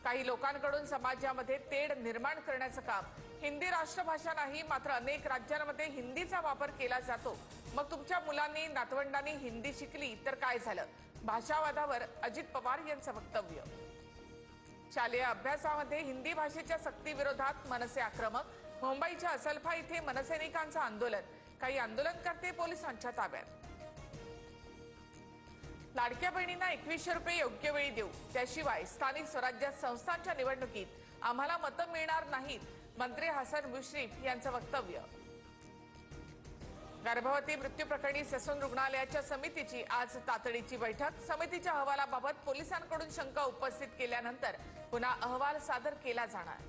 काही लोकांकडून समाजामध्ये तेढ निर्माण करण्याचं काम हिंदी राष्ट्रभाषा नाही, मात्र अनेक राज्यांमध्ये हिंदीचा वापर केला जातो। मग तुमच्या मुलांनी नातवंडांनी हिंदी शिकली तर काय झालं? भाषावादावर अजित पवार यांचं वक्तव्य। शालेय अभ्यासामध्ये हिंदी भाषेच्या सक्तीविरोधात मनसे आक्रमक। मुंबईच्या असलफा इथे मनसैनिकांचं आंदोलन, काही आंदोलनकर्ते पोलिसांच्या ताब्यात। लाडक्या बहिणींना 2100 रुपये योग्य वेळी देऊ, त्याशिवाय स्थानिक स्वराज्य संस्थांच्या निवडणुकीत आम्हाला मतं मिळणार नाहीत, मंत्री हसन मुश्रीफ यांचं वक्तव्य। गर्भवती मृत्यू प्रकरणी ससून रुग्णालयाच्या समितीची आज तातडीची बैठक। समितीच्या अहवालाबाबत पोलिसांकडून शंका उपस्थित केल्यानंतर पुन्हा अहवाल सादर केला जाणार।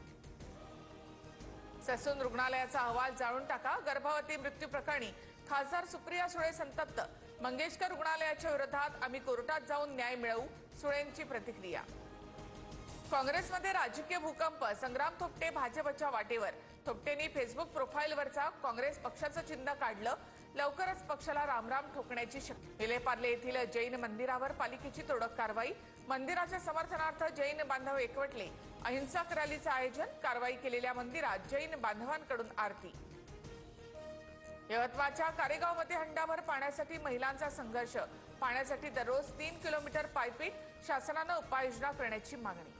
ससून रुग्णालयाचा अहवाल जाणून टाका। गर्भवती मृत्यू प्रकरणी खासदार सुप्रिया सुळे संतप्त। मंगेशकर रुग्णालयाच्या विरोधात आम्ही कोर्टात जाऊन न्याय मिळवू, सुळेंची प्रतिक्रिया। काँग्रेसमध्ये राजकीय भूकंप, संग्राम थोपटे भाजपच्या वाटेवर। थोपटेंनी फेसबुक प्रोफाईलवरचा काँग्रेस पक्षाचं चिन्ह काढलं, लवकरच पक्षाला रामराम ठोकण्याची शक्यता। विलेपार्ले येथील जैन मंदिरावर पालिकेची तोडक कारवाई। मंदिराच्या समर्थनार्थ जैन बांधव एकवटले, अहिंसक रॅलीचं आयोजन। कारवाई केलेल्या मंदिरात जैन बांधवांकडून आरती। यवतमाळच्या कारेगावमध्ये हंडाभर पाण्यासाठी महिलांचा संघर्ष। पाण्यासाठी दररोज 3 किलोमीटर पायपीट, शासनानं उपाययोजना करण्याची मागणी।